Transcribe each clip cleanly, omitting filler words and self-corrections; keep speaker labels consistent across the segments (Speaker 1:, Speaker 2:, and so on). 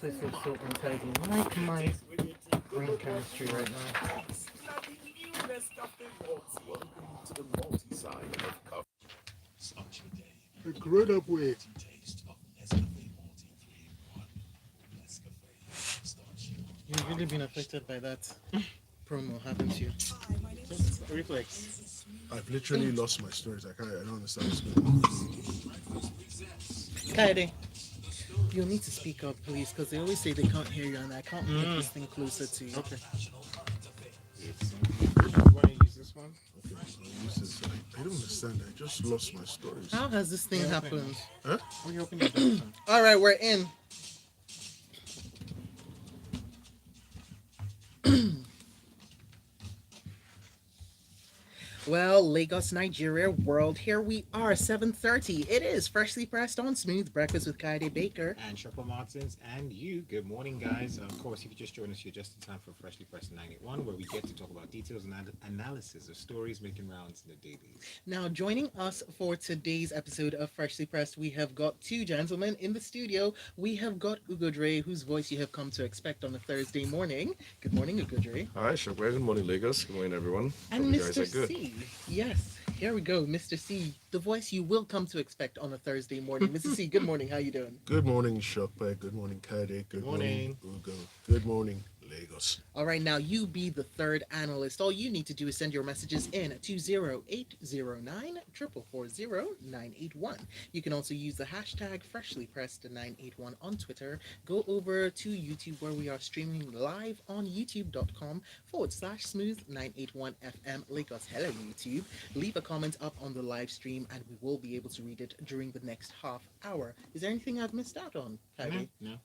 Speaker 1: place is so untidy. Like my brain chemistry right now.
Speaker 2: A grown up way.
Speaker 1: You've really been affected by that promo, haven't you?
Speaker 3: Just reflex.
Speaker 2: I've literally lost my stories. I don't understand what's going on.
Speaker 1: Kaede, you'll need to speak up, please, because they always say they can't hear you, and I can't get this thing closer to you.
Speaker 3: Okay. You want to use this one?
Speaker 2: Okay, I'll use this. I don't understand. I just lost my stories.
Speaker 1: How has this thing
Speaker 3: Yeah,
Speaker 1: happened?
Speaker 2: Huh?
Speaker 3: Oh, you open your document.
Speaker 1: All right, we're in. Well, Lagos, Nigeria, world, here we are, 7:30. It is freshly pressed on Smooth Breakfast with Kaide Baker.
Speaker 3: And Shopper Martins and you. Good morning, guys. Of course, if you just joined us, you're just in time for Freshly Pressed 981, where we get to talk about details and analysis of stories making rounds in the dailies.
Speaker 1: Now, joining us for today's episode of Freshly Pressed, we have got two gentlemen in the studio. We have got Ugodre, whose voice you have come to expect on a Thursday morning. Good morning, Ugodre.
Speaker 4: Hi, Shopware. Good morning, Lagos. Good morning, everyone.
Speaker 1: And
Speaker 4: Hope you guys
Speaker 1: Mr.
Speaker 4: are good.
Speaker 1: C. Yes, here we go, Mr. C, the voice you will come to expect on a Thursday morning. Mr. C, good morning. How you doing?
Speaker 2: Good morning, Shokpe. Good morning, Kade. Good morning, Ugo. Good morning, Lagos.
Speaker 1: All right, now you be the third analyst. All you need to do is send your messages in at 20809 You can also use the hashtag freshlypressed981 on Twitter. Go over to YouTube where we are streaming live on youtube.com/smooth981fm Lagos. Hello, YouTube. Leave a comment up on the live stream and we will be able to read it during the next half hour. Is there anything I've missed out on, Heidi?
Speaker 3: No.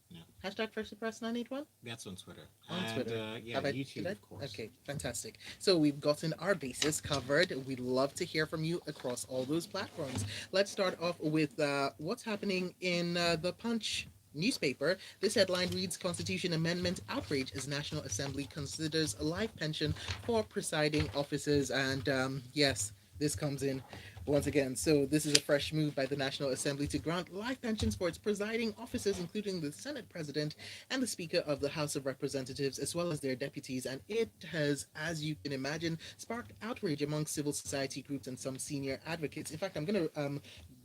Speaker 1: Hashtag freshlypressed981?
Speaker 3: That's on Twitter.
Speaker 1: On
Speaker 3: and,
Speaker 1: Twitter.
Speaker 3: Yeah,
Speaker 1: Have I-
Speaker 3: YouTube,
Speaker 1: did I?
Speaker 3: of course.
Speaker 1: Okay, fantastic. So we've gotten our bases covered. We'd love to hear from you across all those platforms. Let's start off with what's happening in the Punch newspaper. This headline reads: Constitution Amendment outrage as National Assembly considers a life pension for presiding officers. And yes, this comes in once again. So this is a fresh move by the National Assembly to grant life pensions for its presiding officers, including the Senate President and the Speaker of the House of Representatives, as well as their deputies. And it has, as you can imagine, sparked outrage among civil society groups and some senior advocates. In fact, I'm going to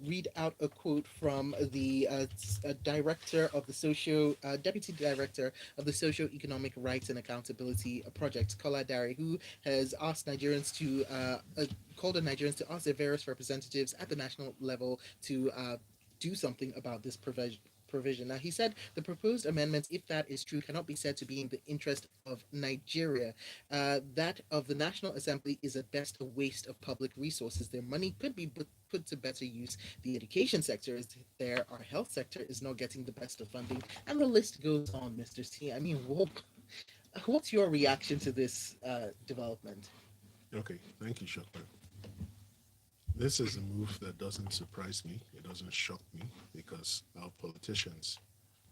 Speaker 1: read out a quote from the director of the deputy director of the Socio-Economic Rights and Accountability Project, Kola Dari, who has asked Nigerians to called on Nigerians to ask their various representatives at the national level to do something about this provision. Now, he said the proposed amendments, if that is true, cannot be said to be in the interest of Nigeria. That of the National Assembly is at best a waste of public resources. Their money could be put to better use. The education sector is there. Our health sector is not getting the best of funding. And the list goes on, Mr. C. I mean, what's your reaction to this development?
Speaker 2: Okay, thank you, Shokpe. This is a move that doesn't surprise me. It doesn't shock me because our politicians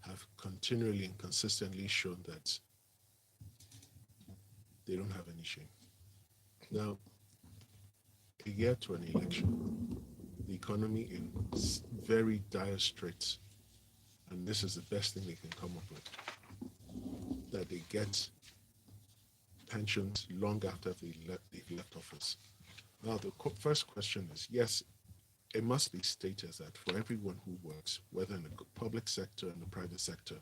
Speaker 2: have continually and consistently shown that they don't have any shame. Now, a year to an election, the economy in very dire straits, and this is the best thing they can come up with, that they get pensions long after they've left office. Now, the first question is, yes, it must be stated that for everyone who works, whether in the public sector and the private sector,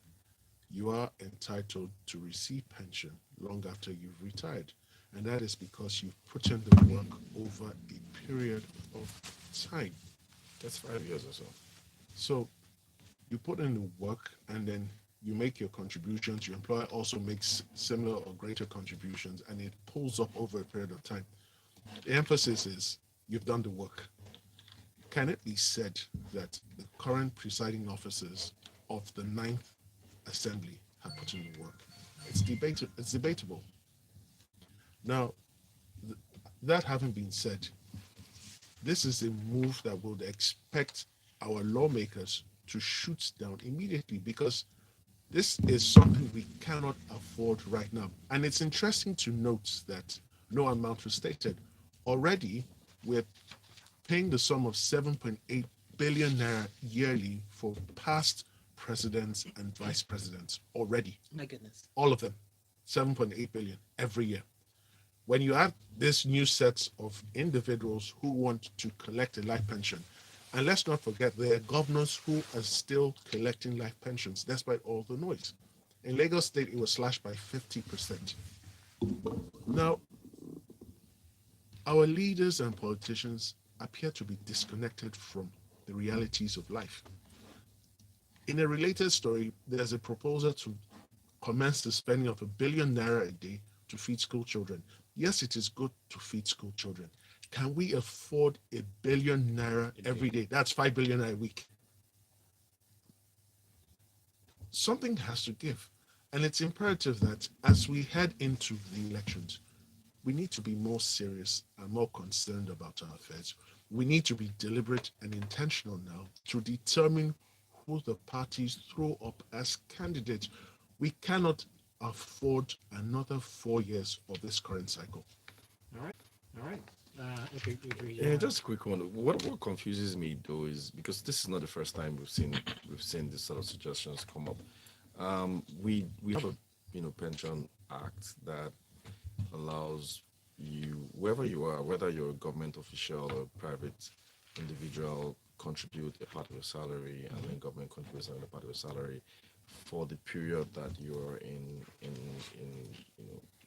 Speaker 2: you are entitled to receive pension long after you've retired. And that is because you've put in the work over a period of time.
Speaker 4: That's 5 years or so.
Speaker 2: So you put in the work and then you make your contributions. Your employer also makes similar or greater contributions, and it pulls up over a period of time. The emphasis is you've done the work. Can it be said that the current presiding officers of the Ninth Assembly have put in the work? It's debatable. Now, that having been said, this is a move that would expect our lawmakers to shoot down immediately because this is something we cannot afford right now. And it's interesting to note that no amount was stated. Already, we're paying the sum of 7.8 billion naira yearly for past presidents and vice presidents already.
Speaker 1: My goodness.
Speaker 2: All of them. 7.8 billion every year. When you have this new set of individuals who want to collect a life pension, and let's not forget there are governors who are still collecting life pensions despite all the noise. In Lagos State, it was slashed by 50%. Now, our leaders and politicians appear to be disconnected from the realities of life. In a related story, there's a proposal to commence the spending of R1 billion a day to feed school children. Yes, it is good to feed school children. Can we afford R1 billion every day? That's 5 billion a week. Something has to give. And it's imperative that as we head into the elections, we need to be more serious and more concerned about our affairs. We need to be deliberate and intentional now to determine who the parties throw up as candidates. We cannot afford another 4 years of this current cycle.
Speaker 3: All right, all right. Okay,
Speaker 4: Yeah, just a quick one. What confuses me though is because this is not the first time we've seen this sort of suggestions come up. We have a pension act that allows you, wherever you are, whether you're a government official or private individual, contribute a part of your salary, and then government contributes another part of your salary for the period that you're in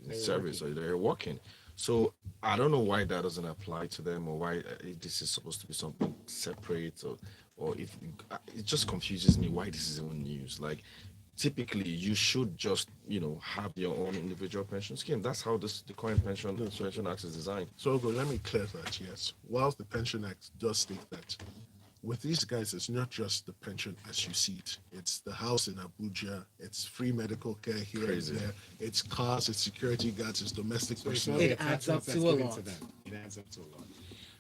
Speaker 3: They're
Speaker 4: service or
Speaker 3: working.
Speaker 4: they're working. So I don't know why that doesn't apply to them, or why this is supposed to be something separate, or if it just confuses me why this is even news. Like typically you should just have your own individual pension scheme. That's how the current pension act is designed.
Speaker 2: So, let me clear that, yes. Whilst the Pension Act does state that, with these guys, it's not just the pension as you see it. It's the house in Abuja, it's free medical care here
Speaker 4: Crazy.
Speaker 2: and there, it's cars, it's security guards, it's domestic
Speaker 3: So it's all
Speaker 2: personnel.
Speaker 1: It
Speaker 3: the
Speaker 1: adds
Speaker 3: attachments
Speaker 1: up
Speaker 3: that's
Speaker 1: to a
Speaker 3: given
Speaker 1: lot.
Speaker 3: to them. It adds up to a lot.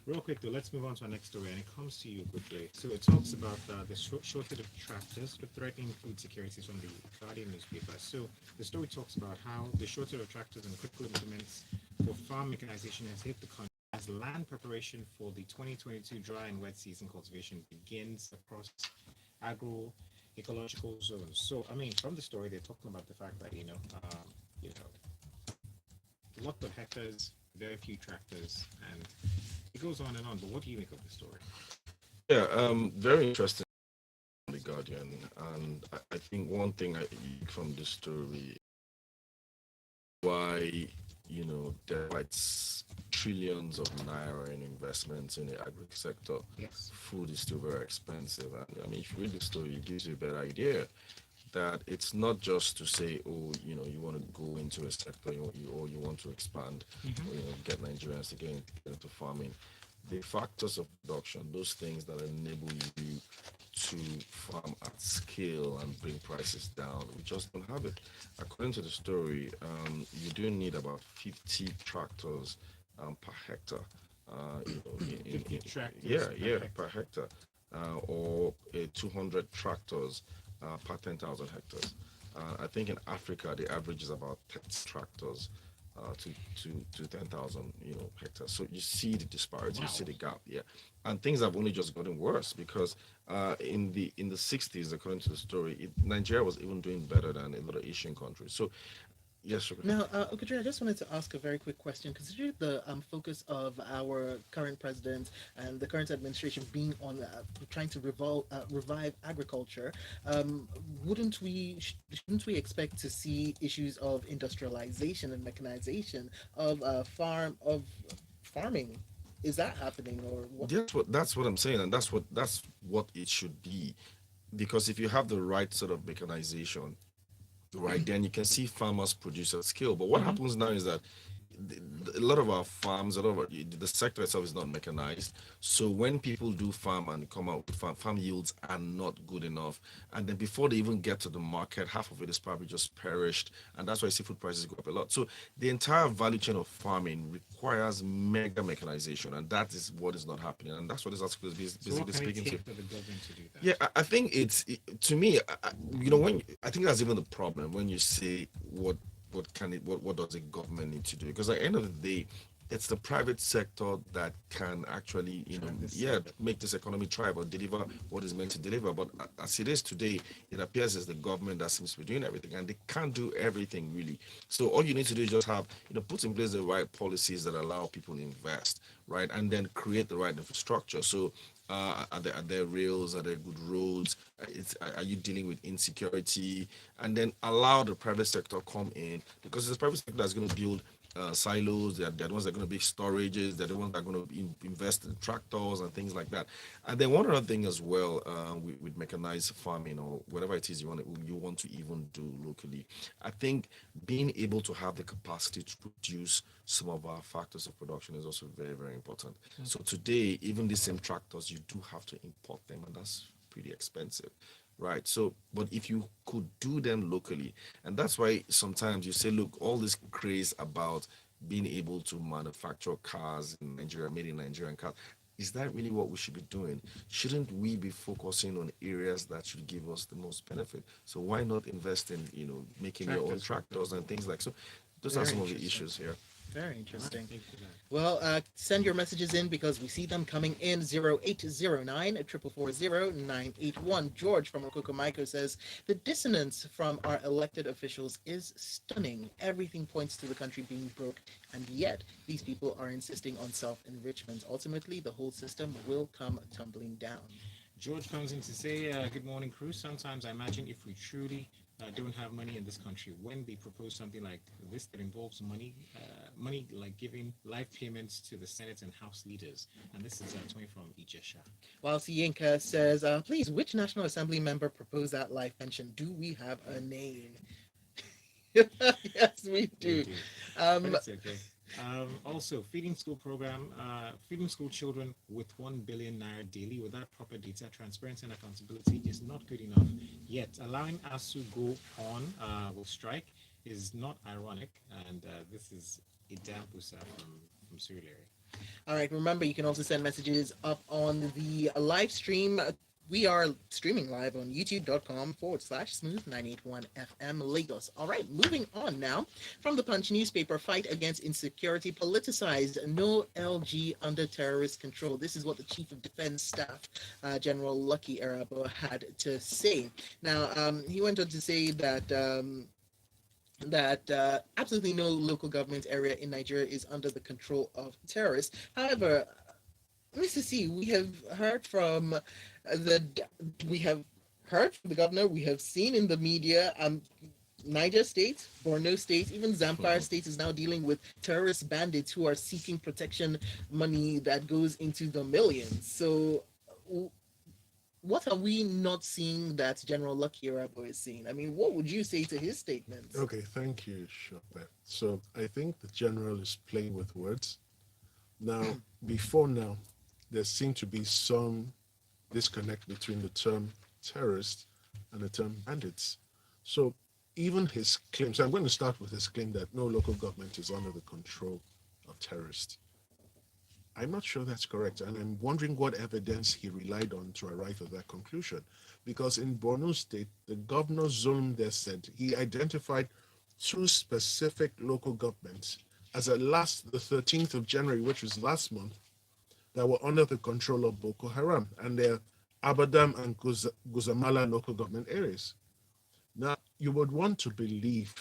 Speaker 3: Real quick though, let's move on to our next story, and it comes to you, Goodway. So it talks about the shortage of tractors with threatening food security from the Guardian newspaper. So the story talks about how the shortage of tractors and critical implements for farm mechanization has hit the country as land preparation for the 2022 dry and wet season cultivation begins across agro ecological zones. So I mean, from the story, they're talking about the fact that you know, lot of hectares, very few tractors, and it goes on and on. But what do you make of the story?
Speaker 4: Yeah, very interesting. The Guardian, and I think one thing I eat from the story, why there are trillions of naira in investments in the agri sector,
Speaker 3: Yes.
Speaker 4: food is still very expensive. And I mean, if you read the story, it gives you a better idea that it's not just to say, oh, you want to go into a sector, or you want to expand,
Speaker 3: Mhm.
Speaker 4: or, get Nigerians to get into farming. The factors of production, those things that enable you to farm at scale and bring prices down, we just don't have it. According to the story, you do need about 50 tractors per hectare. In
Speaker 3: 50 tractors
Speaker 4: yeah,
Speaker 3: per
Speaker 4: yeah,
Speaker 3: hectare.
Speaker 4: per hectare, or 200 tractors per 10,000 hectares. I think in Africa the average is about 30 tractors to 10,000 hectares. So you see the disparity, you see
Speaker 3: Wow.
Speaker 4: the gap, yeah. And things have only just gotten worse because in the 60s, according to the story, Nigeria was even doing better than a lot of Asian countries. So yes, sure.
Speaker 1: Now, Okudre, I just wanted to ask a very quick question. Considering the focus of our current president and the current administration being on trying to revive agriculture, shouldn't we expect to see issues of industrialization and mechanization of farming? Is that happening or what?
Speaker 4: That's what I'm saying, and that's what it should be, because if you have the right sort of mechanization, right, then you can see farmers produce at scale. But what
Speaker 1: Mhm.
Speaker 4: happens now is that a lot of our farms, a lot of the sector itself is not mechanized. So when people do farm and come out with farm yields are not good enough, and then before they even get to the market, half of it is probably just perished, and that's why seafood prices go up a lot. So the entire value chain of farming requires mega mechanization, and that is what is not happening, and that's what this article is
Speaker 3: So what
Speaker 4: basically
Speaker 3: can it
Speaker 4: speaking to.
Speaker 3: take for the government to do that?
Speaker 4: Yeah, I think to me, when I think that's even the problem when you say what can it what does a government need to do? Because at the end of the day, it's the private sector that can actually,
Speaker 3: Turn this
Speaker 4: yeah,
Speaker 3: sector.
Speaker 4: make this economy thrive or deliver what is meant to deliver. But as it is today, it appears as the government that seems to be doing everything, and they can't do everything really. So all you need to do is just have, put in place the right policies that allow people to invest, right, and then create the right infrastructure. So are there rails? Are there good roads? Are you dealing with insecurity? And then allow the private sector come in, because it's the private sector that's going to build silos. They're the ones that are going to be storages. They're the ones that are going to invest in tractors and things like that. And then one other thing as well, with mechanized farming or whatever it is you want to even do locally, I think being able to have the capacity to produce some of our factors of production is also very, very important. So today, even the same tractors, you do have to import them, and that's pretty expensive, right? So but if you could do them locally, and that's why sometimes you say, look, all this craze about being able to manufacture cars in Nigeria, made in Nigerian cars, is that really what we should be doing? Shouldn't we be focusing on areas that should give us the most benefit? So why not invest in, making your own
Speaker 3: Tractors.
Speaker 4: tractors and things like so? Those are
Speaker 1: Very
Speaker 4: some of the
Speaker 1: interesting.
Speaker 4: issues here.
Speaker 1: Very
Speaker 3: All right,
Speaker 1: interesting.
Speaker 3: thank you for that.
Speaker 1: Well, send your messages in because we see them coming in 0809 444 George from Okokomaiko says the dissonance from our elected officials is stunning. Everything points to the country being broke, and yet these people are insisting on self enrichment. Ultimately, the whole system will come tumbling down.
Speaker 3: George comes in to say, good morning, crew. Sometimes I imagine if we truly don't have money in this country, when they propose something like this that involves money like giving life payments to the Senate and House leaders. And this is coming from Ijesha.
Speaker 1: While Yinka says, please, which National Assembly member proposed that life pension? Do we have a name? Yes, we
Speaker 3: We
Speaker 1: do.
Speaker 3: do, but
Speaker 1: Um,
Speaker 3: it's okay. Also, feeding school children with 1 billion naira daily without proper data, transparency, and accountability is not good enough. Yet, allowing us to go on with strike is not ironic, and this is Idambusa from Surulere.
Speaker 1: All right. Remember, you can also send messages up on the live stream. We are streaming live on youtube.com/smooth 981 FM Lagos. All right. Moving on now from the Punch newspaper, fight against insecurity politicized, no LG under terrorist control. This is what the Chief of Defense Staff, General Lucky Arabo, had to say. Now, he went on to say that absolutely no local government area in Nigeria is under the control of terrorists. However, Mr. C, we have heard from the governor, we have seen in the media, Niger State, Borno State, even Zamfara State is now dealing with terrorist bandits who are seeking protection money that goes into the millions. So, what are we not seeing that General Lucky Arabo is seeing? I mean, what would you say to his statements?
Speaker 2: Okay, thank you, Shopper. So I think the general is playing with words. Now, before now, there seemed to be some disconnect between the term terrorist and the term bandits. So even his claim, so I'm going to start with his claim that no local government is under the control of terrorists. I'm not sure that's correct, and I'm wondering what evidence he relied on to arrive at that conclusion. Because in Borno State, the governor Zulum there said he identified two specific local governments as at last the 13th of January, which was last month, that were under the control of Boko Haram, and they're Abadam and Guzamala local government areas. Now, you would want to believe,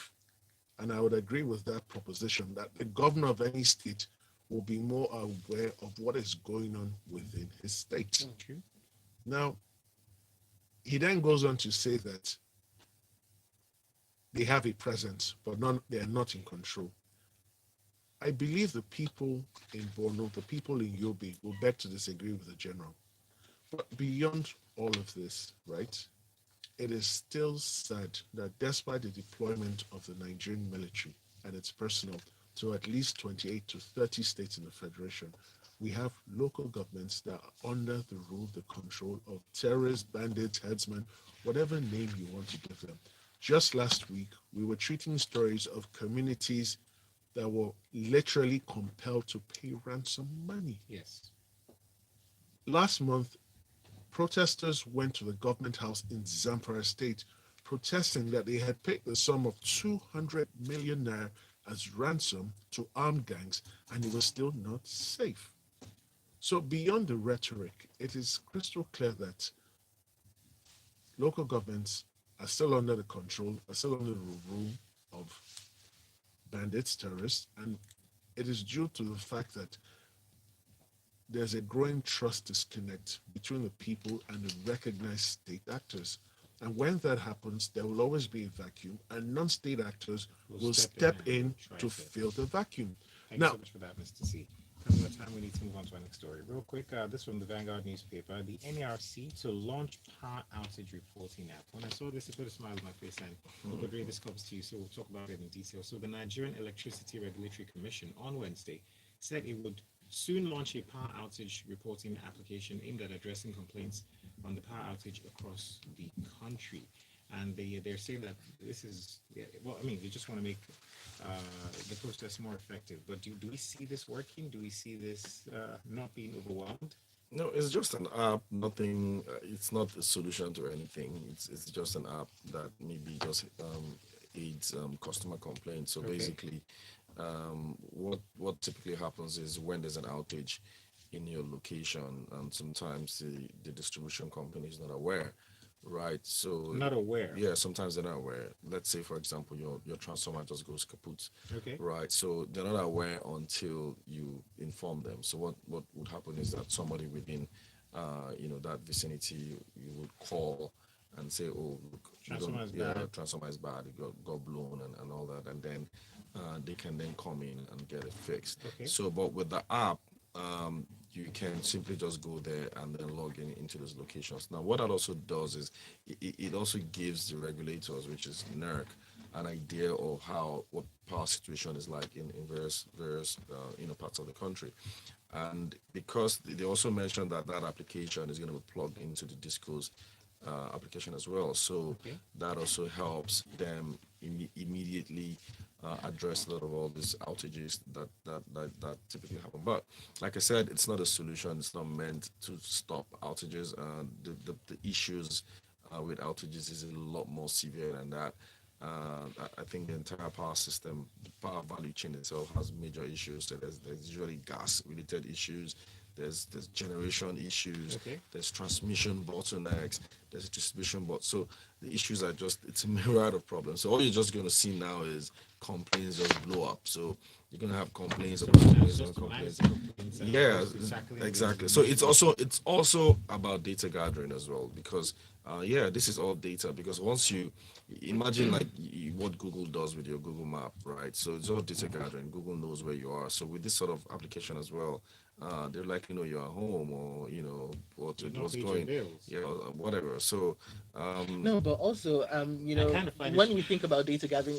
Speaker 2: and I would agree with that proposition, that the governor of any state will be more aware of what is going on within his state.
Speaker 3: True.
Speaker 2: Now, he then goes on to say that they have a presence, but they are not in control. I believe the people in Borno, the people in Yobe, will beg to disagree with the general. But beyond all of this, right, it is still sad that despite the deployment of the Nigerian military and its personnel to at least 28 to 30 states in the Federation, we have local governments that are under the rule, the control of terrorists, bandits, headsmen, whatever name you want to give them. Just last week, we were treating stories of communities that were literally compelled to pay ransom money.
Speaker 3: Yes.
Speaker 2: Last month, protesters went to the government house in Zamfara State protesting that they had paid the sum of 200 million naira as ransom to armed gangs, and it was still not safe. So, beyond the rhetoric, it is crystal clear that local governments are still under the control, are still under the rule of bandits, terrorists, and it is due to the fact that there's a growing trust disconnect between the people and the recognized state actors. And when that happens, there will always be a vacuum, and non state actors will step in
Speaker 3: try
Speaker 2: to
Speaker 3: to.
Speaker 2: fill the vacuum.
Speaker 3: Thank you
Speaker 2: Now,
Speaker 3: so much for that, Mr. C. Coming to time, we need to move on to our next story. Real quick, this from the Vanguard newspaper. The NERC to launch power outage reporting app. When I saw this, it put a smile on my face, and Audrey, this comes to you, so we'll talk about it in detail. So the Nigerian Electricity Regulatory Commission on Wednesday said it would soon launch a power outage reporting application aimed at addressing complaints on the power outage across the country. And they're saying that this is, yeah, well, I mean, they just want to make the process more effective. But do we see this working? Do we see this not being overwhelmed?
Speaker 4: No, it's just an app. Nothing. It's not a solution to anything. It's just an app that maybe just aids customer complaints. So
Speaker 3: Okay.
Speaker 4: basically, what typically happens is when there's an outage in your location, and sometimes the distribution company is not aware, right? So
Speaker 3: Not aware.
Speaker 4: yeah, sometimes they're not aware. Let's say, for example, your transformer just goes kaput,
Speaker 3: Okay.
Speaker 4: right? So they're not aware until you inform them. So what would happen is that somebody within, that vicinity, you would call and say, oh, look,
Speaker 3: Transformer is
Speaker 4: yeah,
Speaker 3: bad.
Speaker 4: transformer is bad, it got blown and all that, and then they can then come in and get it fixed.
Speaker 3: Okay.
Speaker 4: So, but with the app, you can simply just go there and then log in into those locations. Now, what that also does is it also gives the regulators, which is NERC, an idea of what power situation is like in various parts of the country. And because they also mentioned that that application is going to be plugged into the Disco's application as well, so
Speaker 3: Okay.
Speaker 4: that also helps them immediately address a lot of all these outages that typically happen. But like I said, it's not a solution. It's not meant to stop outages. The issues with outages is a lot more severe than that. I think the entire power system, the power value chain itself has major issues. So there's usually gas related issues. There's generation issues.
Speaker 3: Okay.
Speaker 4: There's transmission bottlenecks. There's distribution but so the issues are just it's a myriad of problems. So all you're just going to see now is complaints just blow up. So you're going to have complaints
Speaker 3: So
Speaker 4: about
Speaker 3: it's
Speaker 4: complaints
Speaker 3: just
Speaker 4: and
Speaker 3: to manage
Speaker 4: complaints.
Speaker 3: the complaints and
Speaker 4: Yeah,
Speaker 3: also tackling the
Speaker 4: exactly. So it's also about data gathering as well because this is all data because once you imagine like what Google does with your Google map, right? So it's all data gathering. Google knows where you are. So with this sort of application as well, they likely know you're at home or
Speaker 3: You've not
Speaker 4: what's
Speaker 3: paid your
Speaker 4: going,
Speaker 3: bills.
Speaker 4: yeah, or whatever. So
Speaker 1: No, but also,
Speaker 3: I kind of find
Speaker 1: when
Speaker 3: it.
Speaker 1: we think about data gathering,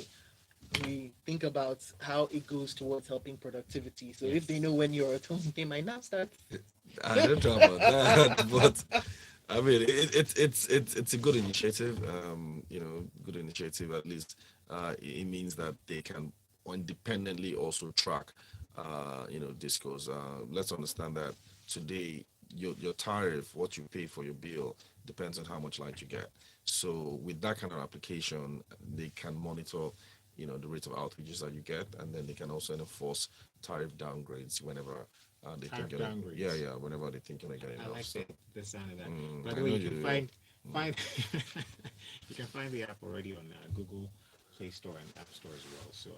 Speaker 1: we think about how it goes towards helping productivity. So if they
Speaker 3: Yes.
Speaker 1: know when you're at home, they might not start.
Speaker 4: I don't know about that, but I mean, it's a good initiative. Good initiative at least. It means that they can independently also track, discos. Let's understand that today your tariff, what you pay for your bill, depends on how much light you get. So with that kind of application, they can monitor, the rate of outages that you get, and then they can also enforce tariff downgrades whenever they
Speaker 3: Tariff
Speaker 4: think you're gonna,
Speaker 3: downgrades.
Speaker 4: yeah, whenever they think you're not getting
Speaker 3: I
Speaker 4: enough.
Speaker 3: like
Speaker 4: So,
Speaker 3: the sound of that. By
Speaker 4: I
Speaker 3: the way,
Speaker 4: know
Speaker 3: you can
Speaker 4: you.
Speaker 3: find you can find the app already on Google Play Store and App Store as well. So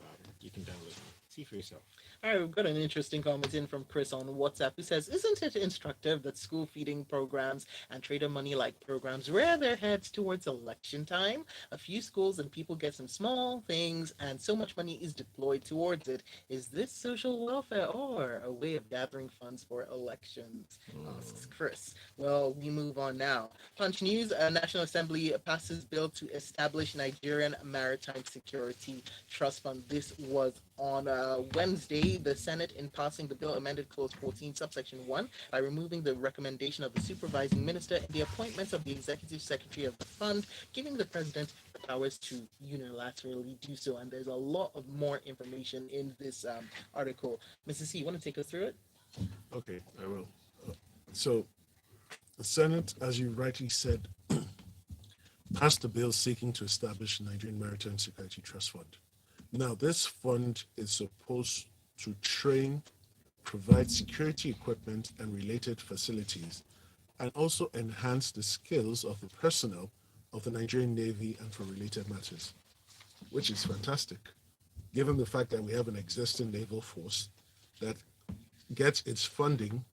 Speaker 3: you can download it. See for yourself.
Speaker 1: All right, we've got an interesting comment in from Chris on WhatsApp who says, "Isn't it instructive that school feeding programs and trader money like programs rear their heads towards election time? A few schools and people get some small things, and so much money is deployed towards it. Is this social welfare or a way of gathering funds for elections?" Asks Chris. Well, we move on now. Punch News: National Assembly passes bill to establish Nigerian Maritime Security Trust Fund. This was on Wednesday. The Senate, in passing the bill, amended Clause 14, subsection 1, by removing the recommendation of the supervising minister and the appointments of the executive secretary of the fund, giving the president the powers to unilaterally do so. And there's a lot of more information in this article. Mrs. C, you want to take us through it?
Speaker 2: okay, I will. So, the Senate, as you rightly said, passed a bill seeking to establish Nigerian Maritime Security Trust Fund. Now, this fund is supposed to train, provide security equipment and related facilities, and also enhance the skills of the personnel of the Nigerian Navy and for related matters, which is fantastic, given the fact that we have an existing naval force that gets its funding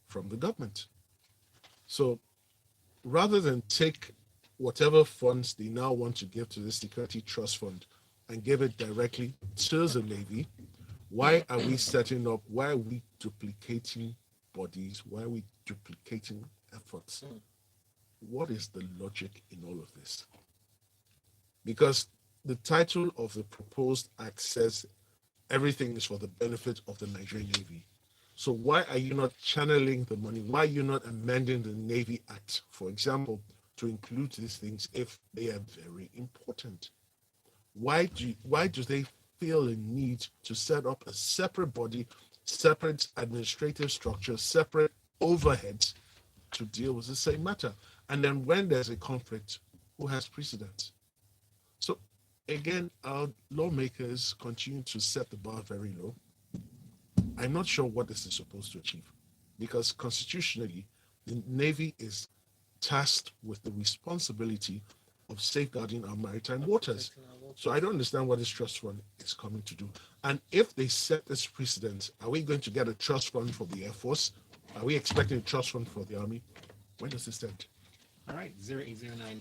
Speaker 2: from the government. So rather than take whatever funds they now want to give to the Security Trust Fund and give it directly to the Navy, why are we setting up, why are we duplicating bodies? Why are we duplicating efforts? What is the logic in all of this? Because the title of the proposed act says everything is for the benefit of the Nigerian Navy. So why are you not channeling the money? Why are you not amending the Navy Act, for example, to include these things if they are very important? Why do they feel a need to set up a separate body, separate administrative structure, separate overheads to deal with the same matter? And then when there's a conflict, who has precedence? So again, our lawmakers continue to set the bar very low. I'm not sure what this is supposed to achieve because constitutionally, the Navy is tasked with the responsibility of safeguarding our maritime waters. So I don't understand what this trust fund is coming to do. And if they set this precedent, are we going to get a trust fund for the Air Force? Are we expecting a trust fund for the Army? When does this end?
Speaker 3: All right, 0809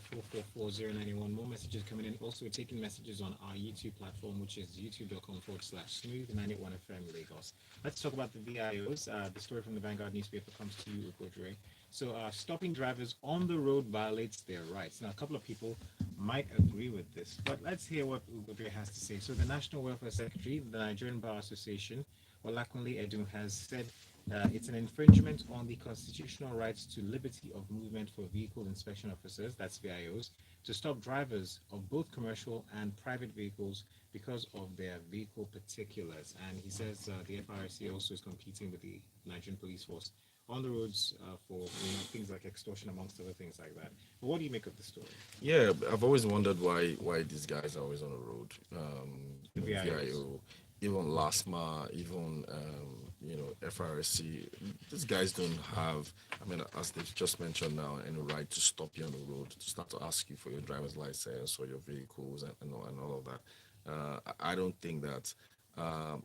Speaker 3: More messages coming in. Also, we're taking messages on our YouTube platform, which is youtube.com/smooth981 FM Lagos. Let's talk about the VIOs. The story from the Vanguard newspaper comes to you, Ugodre. So, stopping drivers on the road violates their rights. Now, a couple of people might agree with this, but let's hear what Ugodre has to say. So, the National Welfare Secretary, the Nigerian Bar Association, Olakunle Edun, has said it's an infringement on the constitutional rights to liberty of movement for vehicle inspection officers, that's VIOs, to stop drivers of both commercial and private vehicles because of their vehicle particulars. And he says the FRC also is competing with the Nigerian police force on the roads for things like extortion, amongst other things like that. But what do you make of the story?
Speaker 4: Yeah, I've always wondered why these guys are always on the road.
Speaker 3: The VIOs.
Speaker 4: VIO, even LASMA, even FRSC. These guys don't have, I mean, as they've just mentioned now, any right to stop you on the road, to start to ask you for your driver's license or your vehicles and all of that. I don't think that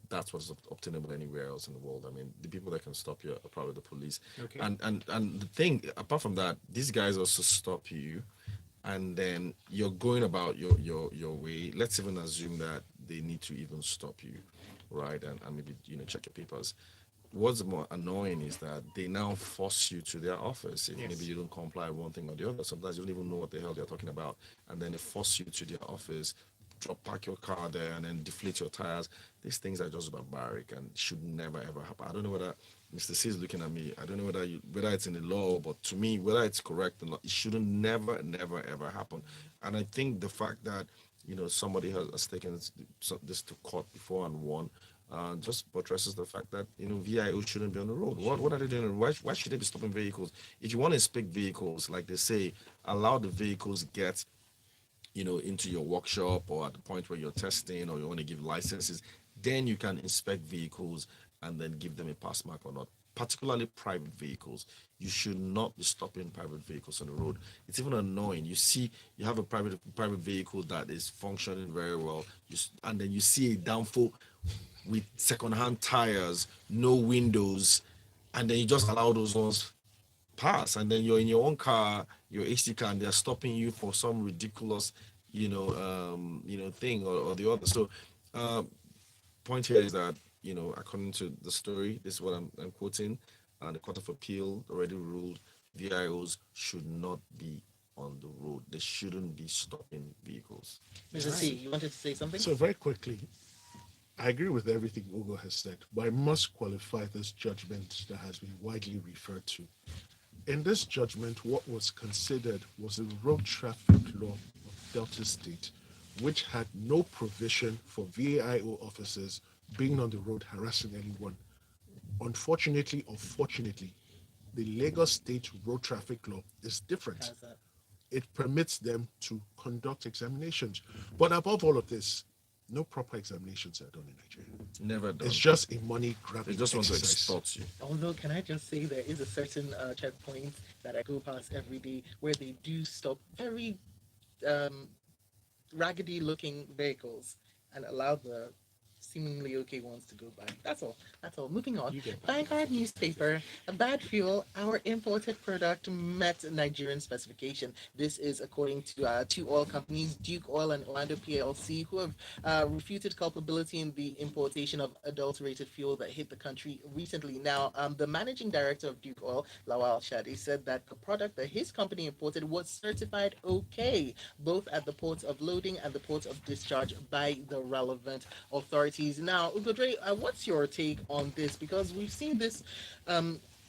Speaker 4: that's what's obtainable anywhere else in the world. I mean, the people that can stop you are probably the police.
Speaker 3: Okay.
Speaker 4: And the thing, apart from that, these guys also stop you, and then you're going about your way. Let's even assume that they need to even stop you, right? And maybe check your papers. What's more annoying is that they now force you to their office if
Speaker 3: Yes.
Speaker 4: maybe you don't comply with one thing or the other. Sometimes you don't even know what the hell they're talking about, and then they force you to their office, drop park your car there, and then deflate your tires. These things are just barbaric and should never ever happen. I don't know whether Mr. C is looking at me. I don't know whether it's in the law, but to me, whether it's correct or not, it shouldn't never ever happen. And I think the fact that somebody has taken this to court before and won, just buttresses the fact that VIO shouldn't be on the road. What are they doing? Why should they be stopping vehicles? If you want to inspect vehicles, like they say, allow the vehicles get into your workshop or at the point where you're testing or you want to give licenses, then you can inspect vehicles and then give them a pass mark or not. Particularly private vehicles, you should not be stopping private vehicles on the road. It's even annoying. You see, you have a private vehicle that is functioning very well, and then you see a downfall with second-hand tires, no windows, and then you just allow those ones pass, and then you're in your own car, your AC car, and they're stopping you for some ridiculous, thing or the other. So, uh, point here is that according to the story, this is what I'm quoting, and the Court of Appeal already ruled VIOs should not be on the road. They shouldn't be stopping vehicles.
Speaker 1: Mr. C, you wanted to say something?
Speaker 2: So very quickly, I agree with everything Ugo has said, but I must qualify this judgment that has been widely referred to. In this judgment, what was considered was the road traffic law of Delta State, which had no provision for VAIO officers being on the road harassing anyone. Unfortunately or fortunately, the Lagos State road traffic law is different.
Speaker 1: How's that?
Speaker 2: It permits them to conduct examinations. But above all of this, No proper examinations are done in Nigeria.
Speaker 4: Never
Speaker 2: It's
Speaker 4: done.
Speaker 2: just a money
Speaker 4: They
Speaker 2: grabbing
Speaker 4: just want to
Speaker 2: exercise.
Speaker 4: extort you.
Speaker 1: Although, can I just say there is a certain checkpoint that I go past every day where they do stop very um, raggedy looking vehicles and allow the seemingly okay ones to go by. That's all. That's all. Moving on.
Speaker 3: You get that.
Speaker 1: Vanguard newspaper. A bad fuel. Our imported product met Nigerian specification. This is according to two oil companies, Duke Oil and Orlando PLC, who have refuted culpability in the importation of adulterated fuel that hit the country recently. Now, the managing director of Duke Oil, Lawal Shadi, said that the product that his company imported was certified okay, both at the ports of loading and the ports of discharge by the relevant authorities. Now, Ugodre, what's your take on this? Because um,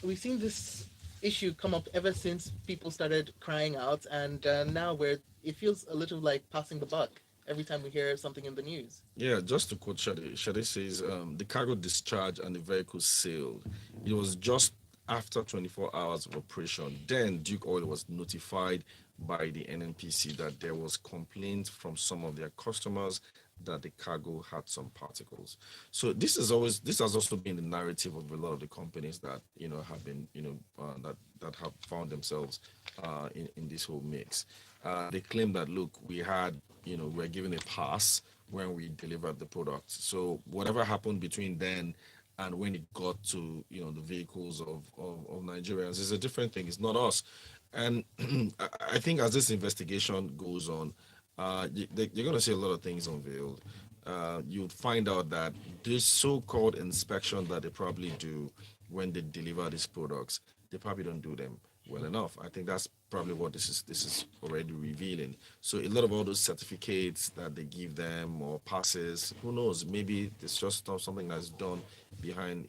Speaker 1: we've seen this issue come up ever since people started crying out, and now where it feels a little like passing the buck every time we hear something in the news.
Speaker 4: Yeah, just to quote Shade, Shade says the cargo discharged and the vehicle sailed. It was just after 24 hours of operation. Then Duke Oil was notified by the NNPC that there was complaint from some of their customers that the cargo had some particles. So this has also been the narrative of a lot of the companies that have been that have found themselves in this whole mix. They claim that look, we had we're given a pass when we delivered the product. So whatever happened between then and when it got to the vehicles of Nigerians is a different thing. It's not us. And I think as this investigation goes on, you're going to see a lot of things unveiled. You'll find out that this so-called inspection that they probably do when they deliver these products, they probably don't do them well enough. I think that's probably what this is already revealing. So a lot of all those certificates that they give them or passes, who knows? Maybe it's just not something that's done behind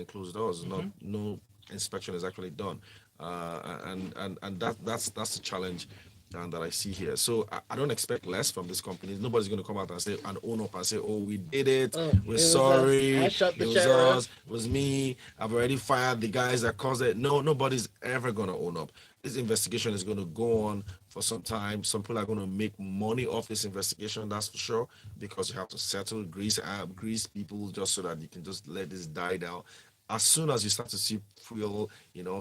Speaker 4: closed doors. Not
Speaker 3: Mm-hmm.
Speaker 4: no inspection is actually done, and that's the challenge. That I see here. So I don't expect less from this company. Nobody's going to come out and say and own up and say, "Oh, we did it.
Speaker 1: Oh,
Speaker 4: We're
Speaker 1: it was us. I
Speaker 4: sorry.
Speaker 1: shot
Speaker 4: It
Speaker 1: the
Speaker 4: was
Speaker 1: sheriff.
Speaker 4: us. It was me. I've already fired the guys that caused it." No, nobody's ever going to own up. This investigation is going to go on for some time. Some people are going to make money off this investigation. That's for sure, because you have to settle grease people just so that you can just let this die down. As soon as you start to see fuel,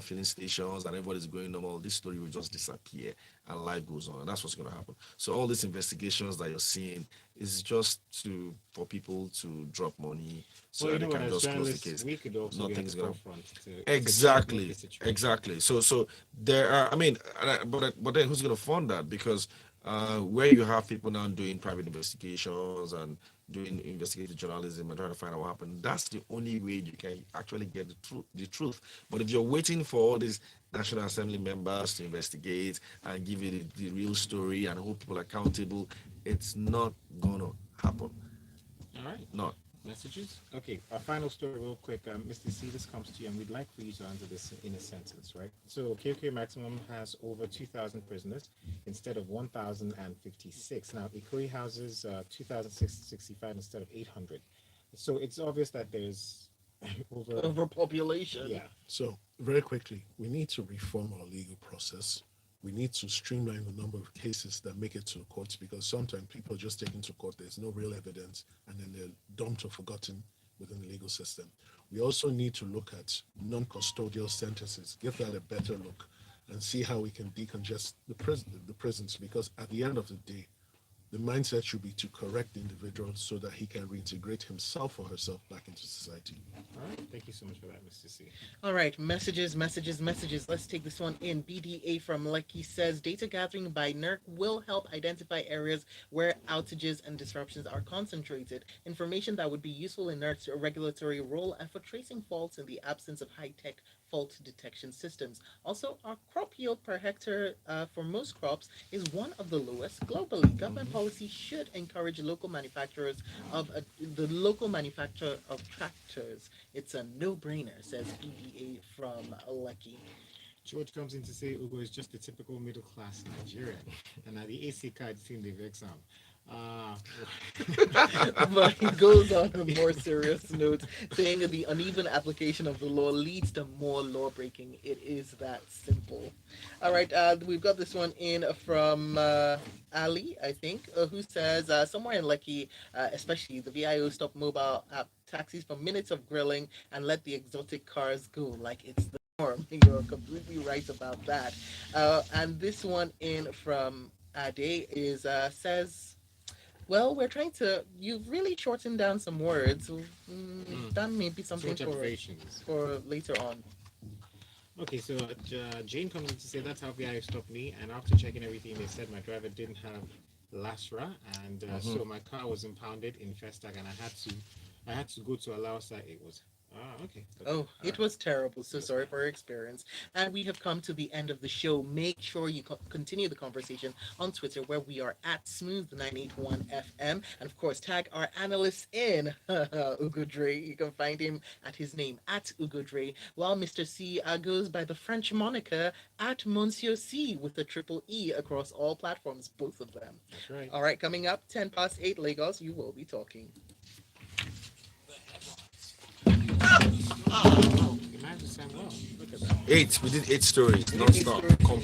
Speaker 4: filling stations and everybody's going normal, this story will just disappear and life goes on. And that's what's going to happen. So all these investigations that you're seeing is just for people to drop money so
Speaker 3: Well, you
Speaker 4: that
Speaker 3: know
Speaker 4: they
Speaker 3: what?
Speaker 4: can
Speaker 3: As
Speaker 4: just close the
Speaker 3: journalists,
Speaker 4: case.
Speaker 3: we could also be at
Speaker 4: Nothing's
Speaker 3: the
Speaker 4: gonna
Speaker 3: forefront to checkmate
Speaker 4: exactly,
Speaker 3: the situation.
Speaker 4: exactly. So there are. I mean, but then who's going to fund that? Because where you have people now doing private investigations and doing investigative journalism and trying to find out what happened, that's the only way you can actually get the truth. But if you're waiting for all these National Assembly members to investigate and give you the real story and hold people accountable, it's not gonna happen.
Speaker 3: All right.
Speaker 4: Not.
Speaker 3: Messages? Okay, our final story, real quick. Mr. C, this comes to you, and we'd like for you to answer this in a sentence, right? So, KK Maximum has over 2,000 prisoners instead of 1,056. Now, Ikoyi houses 2,665 instead of 800. So, it's obvious that there's over,
Speaker 1: Overpopulation.
Speaker 3: yeah.
Speaker 2: So, very quickly, we need to reform our legal process. We need to streamline the number of cases that make it to the courts, because sometimes people are just taken to court, there's no real evidence, and then they're dumped or forgotten within the legal system. We also need to look at non custodial sentences, give that a better look, and see how we can decongest the prisons, because at the end of the day, the mindset should be to correct the individual so that he can reintegrate himself or herself back into society.
Speaker 3: All right. Thank you so much for that, Mr. C.
Speaker 1: All right, messages, messages, messages. Let's take this one in. BDA from Lucky says data gathering by NERC will help identify areas where outages and disruptions are concentrated. Information that would be useful in NERC's regulatory role and for tracing faults in the absence of high tech fault detection systems. Also, our crop yield per hectare for most crops is one of the lowest globally. Government policy should encourage the local manufacturer of tractors. It's a no-brainer, says BDA from Lucky.
Speaker 3: George comes in to say Ugo is just a typical middle class Nigerian, and the AC card team the exam. Uh,
Speaker 1: But he goes on a more serious note, saying that the uneven application of the law leads to more law breaking. It is that simple. All right, we've got this one in from Ali, I think, who says somewhere in Lekki, especially the VIO stop mobile app taxis for minutes of grilling and let the exotic cars go like it's the norm. You're completely right about that. And this one in from Ade is says, well, we're trying to. You've really shortened down some words.
Speaker 3: mm,
Speaker 1: That may be
Speaker 3: so
Speaker 1: something
Speaker 3: much abbreviations.
Speaker 1: for later on.
Speaker 3: Okay, so Jane comes in to say that's how VI stopped me, and after checking everything, they said my driver didn't have LASRA, and
Speaker 4: Mm-hmm.
Speaker 3: so my car was impounded in Festag, and I had to go to allow site. It was okay, okay,
Speaker 1: Oh,
Speaker 3: all
Speaker 1: it
Speaker 3: right,
Speaker 1: was terrible. So
Speaker 3: that's
Speaker 1: sorry
Speaker 3: fine.
Speaker 1: for your experience. And we have come to the end of the show. Make sure you continue the conversation on Twitter, where we are at Smooth981FM. And of course, tag our analyst in Ugudre. You can find him at his name, at Ugudre, while Mr. C goes by the French moniker at Monsieur C with a triple E across all platforms, both of them.
Speaker 3: That's right.
Speaker 1: All right, coming up, 10 past 8 Lagos, you will be talking.
Speaker 3: Oh, imagine Sam. Well, look at that.
Speaker 4: Eight. We did 8 stories
Speaker 1: We did
Speaker 4: non-stop.
Speaker 1: Easter
Speaker 4: Complete.